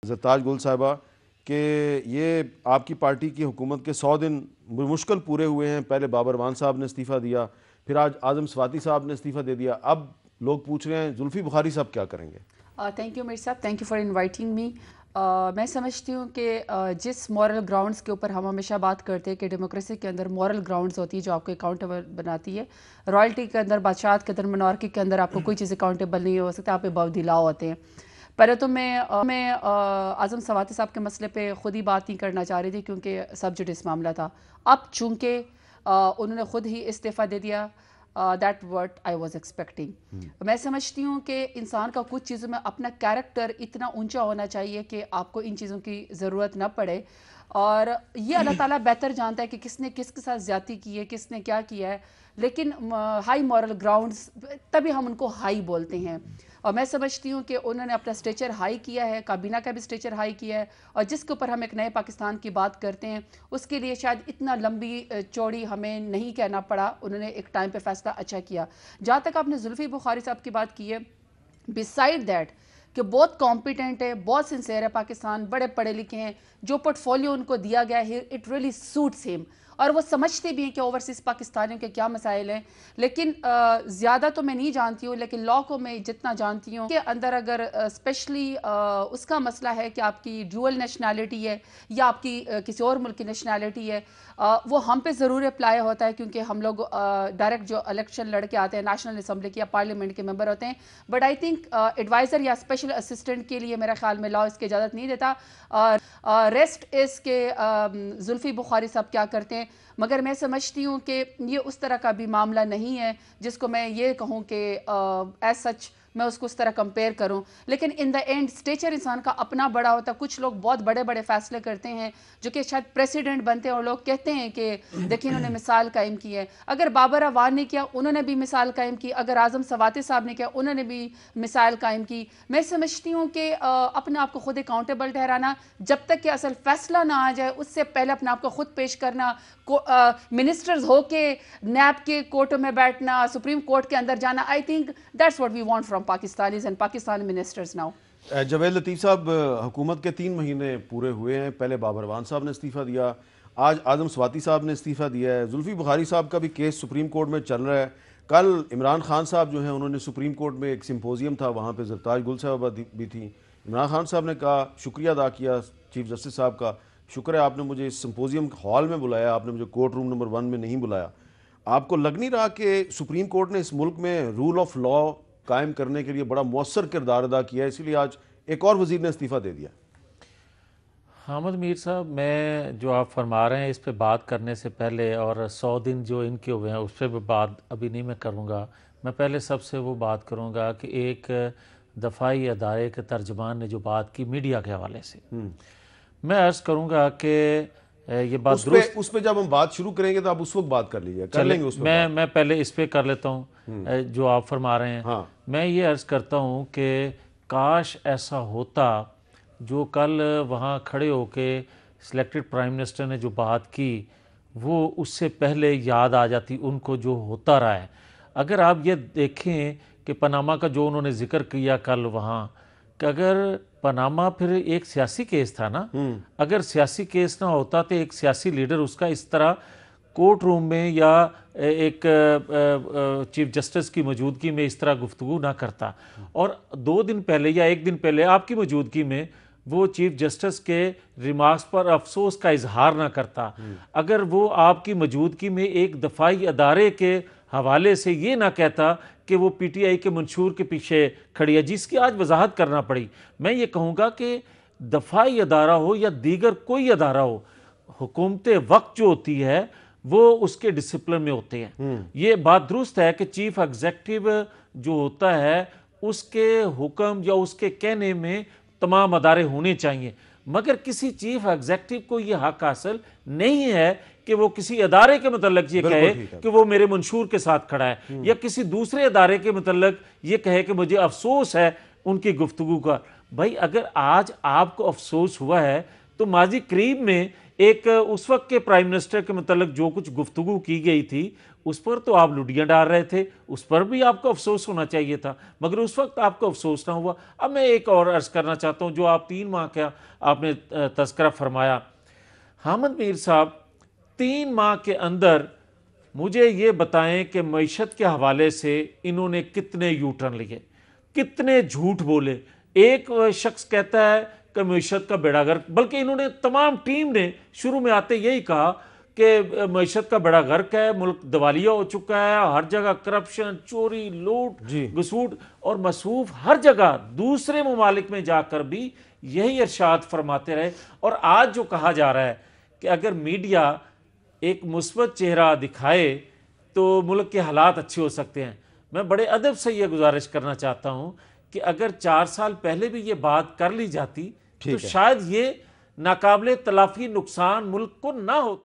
زرتاج گل صاحبہ کہ یہ آپ کی پارٹی کی حکومت کے 100 دن مشکل پورے ہوئے ہیں. پہلے بابر مان صاحب نے استعفیٰ دیا, پھر آج اعظم سواتی صاحب نے استعفیٰ دے دیا, اب لوگ پوچھ رہے ہیں زلفی بخاری صاحب کیا کریں گے؟ تھینک یو میر صاحب, thank you for inviting me. میں سمجھتی ہوں کہ جس مورل گراؤنڈز کے اوپر ہم ہمیشہ بات کرتے ہیں کہ ڈیموکریسی کے اندر مورل گراؤنڈز ہوتی ہے جو آپ کو اکاؤنٹیبل بناتی ہے. رائلٹی کے اندر, بادشاہت کے اندر, منارکی کے اندر آپ کو کوئی چیز اکاؤنٹیبل نہیں ہو سکتا, آپ پہ باؤ دلاؤ ہوتے ہیں. پہلے تو میں اعظم سواتی صاحب کے مسئلے پہ خود ہی بات نہیں کرنا چاہ رہی تھی کیونکہ سب جوڈس معاملہ تھا. اب چونکہ انہوں نے خود ہی استعفیٰ دے دیا, that what I was expecting. میں سمجھتی ہوں کہ انسان کا کچھ چیزوں میں اپنا کیریکٹر اتنا اونچا ہونا چاہیے کہ آپ کو ان چیزوں کی ضرورت نہ پڑے, اور یہ اللہ تعالیٰ بہتر جانتا ہے کہ کس نے کس کے ساتھ زیادتی کی ہے, کس نے کیا کیا ہے. لیکن ہائی مورل گراؤنڈز تبھی ہم ان کو ہائی بولتے ہیں, اور میں سمجھتی ہوں کہ انہوں نے اپنا سٹیچر ہائی کیا ہے, کابینہ کا بھی سٹیچر ہائی کیا ہے, اور جس کے اوپر ہم ایک نئے پاکستان کی بات کرتے ہیں اس کے لیے شاید اتنا لمبی چوڑی ہمیں نہیں کہنا پڑا. انہوں نے ایک ٹائم پہ فیصلہ اچھا کیا. جہاں تک آپ نے زلفی بخاری صاحب کی بات کی ہے, بسائڈ دیٹ کہ بہت کمپیٹنٹ ہے, بہت سنسیئر ہے پاکستان, بڑے پڑھے لکھے ہیں, جو پورٹ فولیو ان کو دیا گیا ہے اٹ ریئلی سوٹس ہم, اور وہ سمجھتے بھی ہیں کہ اوورسیز پاکستانیوں کے کیا مسائل ہیں. لیکن زیادہ تو میں نہیں جانتی ہوں, لیکن لاء کو میں جتنا جانتی ہوں کہ اندر اگر اسپیشلی اس کا مسئلہ ہے کہ آپ کی ڈیول نیشنلٹی ہے یا آپ کی کسی اور ملک کی نیشنلٹی ہے, وہ ہم پہ ضرور اپلائی ہوتا ہے کیونکہ ہم لوگ ڈائریکٹ جو الیکشن لڑ کے آتے ہیں نیشنل اسمبلی کے یا پارلیمنٹ کے ممبر ہوتے ہیں. بٹ آئی تھنک ایڈوائزر یا اسپیشل اسسٹنٹ کے لیے میرا خیال میں لاء اس کی اجازت نہیں دیتا. ریسٹ اس کے زلفی بخاری صاحب کیا کرتے ہیں, مگر میں سمجھتی ہوں کہ یہ اس طرح کا بھی معاملہ نہیں ہے جس کو میں یہ کہوں کہ ایز سچ میں اس کو اس طرح کمپیئر کروں. لیکن ان دا اینڈ سٹیچر انسان کا اپنا بڑا ہوتا ہے. کچھ لوگ بہت بڑے بڑے فیصلے کرتے ہیں جو کہ شاید پریسیڈنٹ بنتے ہیں, اور لوگ کہتے ہیں کہ دیکھیں انہوں نے مثال قائم کی ہے. اگر بابر اعوان نے کیا انہوں نے بھی مثال قائم کی, اگر اعظم سواتی صاحب نے کیا انہوں نے بھی مثال قائم کی. میں سمجھتی ہوں کہ اپنے آپ کو خود اکاؤنٹیبل ٹھہرانا, جب تک کہ اصل فیصلہ نہ آ جائے اس سے پہلے اپنے آپ کو خود پیش کرنا, منسٹرز ہو کے نیب کے کورٹوں میں بیٹھنا, سپریم کورٹ کے اندر جانا, I think that's what we want from Pakistanis and Pakistani ministers now. Javed Latif sahab, حکومت کے 3 مہینے پورے ہوئے ہیں. پہلے بابر مان صاحب نے استعفیٰ دیا, آج اعظم سواتی صاحب نے استعفیٰ دیا ہے. زلفی بخاری صاحب کا بھی کیس سپریم کورٹ میں چل رہا ہے. کل عمران خان صاحب جو ہیں انہوں نے سپریم کورٹ میں ایک سمپوزیم تھا, وہاں پہ زرتاج گل صاحبہ بھی تھی. عمران خان صاحب نے کہا, شکریہ ادا کیا چیف جسٹس صاحب کا, شکر ہے آپ نے مجھے اس سمپوزیم ہال میں بلایا, آپ نے مجھے کورٹ روم نمبر 1 میں نہیں بلایا. آپ کو لگ نہیں رہا کہ سپریم کورٹ نے اس ملک میں رول آف لاء قائم کرنے کے لیے بڑا مؤثر کردار ادا کیا ہے, اسی لیے آج ایک اور وزیر نے استعفیٰ دے دیا؟ حامد میر صاحب, میں جو آپ فرما رہے ہیں اس پہ بات کرنے سے پہلے, اور 100 دن جو ان کے ہوئے ہیں اس پہ بھی بات ابھی نہیں میں کروں گا. میں پہلے سب سے وہ بات کروں گا کہ ایک دفاعی ادارے کے ترجمان نے جو بات کی میڈیا کے حوالے سے, میں عرض کروں گا کہ یہ بات درست. اس پہ جب ہم بات شروع کریں گے تو آپ اس وقت بات کر لیجیے, کر لیں گے اس پہ. میں پہلے اس پہ کر لیتا ہوں جو آپ فرما رہے ہیں. میں یہ عرض کرتا ہوں کہ کاش ایسا ہوتا جو کل وہاں کھڑے ہو کے سلیکٹڈ پرائم منسٹر نے جو بات کی وہ اس سے پہلے یاد آ جاتی ان کو جو ہوتا رہا ہے. اگر آپ یہ دیکھیں کہ پاناما کا جو انہوں نے ذکر کیا کل وہاں, کہ اگر پاناما پھر ایک سیاسی کیس تھا نا, اگر سیاسی کیس نہ ہوتا تو ایک سیاسی لیڈر اس کا اس طرح کورٹ روم میں یا ایک چیف جسٹس کی موجودگی میں اس طرح گفتگو نہ کرتا, اور 2 دن پہلے یا 1 دن پہلے آپ کی موجودگی میں وہ چیف جسٹس کے ریمارکس پر افسوس کا اظہار نہ کرتا, اگر وہ آپ کی موجودگی میں ایک دفاعی ادارے کے حوالے سے یہ نہ کہتا کہ وہ پی ٹی آئی کے منشور کے پیچھے کھڑی ہے, جس کی آج وضاحت کرنا پڑی. میں یہ کہوں گا کہ دفاعی ادارہ ہو یا دیگر کوئی ادارہ ہو, حکومت وقت جو ہوتی ہے وہ اس کے ڈسپلن میں ہوتے ہیں. یہ بات درست ہے کہ چیف ایگزیکٹو جو ہوتا ہے اس کے حکم یا اس کے کہنے میں تمام ادارے ہونے چاہیے, مگر کسی چیف ایگزیکٹو کو یہ حق حاصل نہیں ہے کہ وہ کسی ادارے کے متعلق یہ کہے کہ وہ میرے منشور کے ساتھ کھڑا ہے, یا کسی دوسرے ادارے کے متعلق یہ کہے کہ مجھے افسوس ہے ان کی گفتگو کا. بھائی اگر آج آپ کو افسوس ہوا ہے تو ماضی قریب میں ایک اس وقت کے پرائم منسٹر کے متعلق جو کچھ گفتگو کی گئی تھی اس پر تو آپ لڈیاں ڈال رہے تھے، اس پر بھی آپ کو افسوس ہونا چاہیے تھا، مگر اس وقت آپ کو افسوس نہ ہوا۔ اب میں ایک اور عرض کرنا چاہتا ہوں، جو آپ 3 ماہ کا آپ نے تذکرہ فرمایا، حامد میر صاحب 3 ماہ کے اندر مجھے یہ بتائیں کہ معیشت کے حوالے سے انہوں نے کتنے یو ٹرن لیے، کتنے جھوٹ بولے۔ ایک شخص کہتا ہے کہ معیشت کا بیڑا غرق، بلکہ انہوں نے تمام ٹیم نے شروع میں آتے یہی کہا کہ معیشت کا بیڑا غرق ہے، ملک دیوالیہ ہو چکا ہے، ہر جگہ کرپشن، چوری، لوٹ، گھسوٹ اور مصروف ہر جگہ دوسرے ممالک میں جا کر بھی یہی ارشاد فرماتے رہے۔ اور آج جو کہا جا رہا ہے کہ اگر میڈیا ایک مثبت چہرہ دکھائے تو ملک کے حالات اچھے ہو سکتے ہیں۔ میں بڑے ادب سے یہ گزارش کرنا چاہتا ہوں کہ اگر 4 سال پہلے بھی یہ بات کر لی جاتی تو شاید یہ ناقابل تلافی نقصان ملک کو نہ ہوتا۔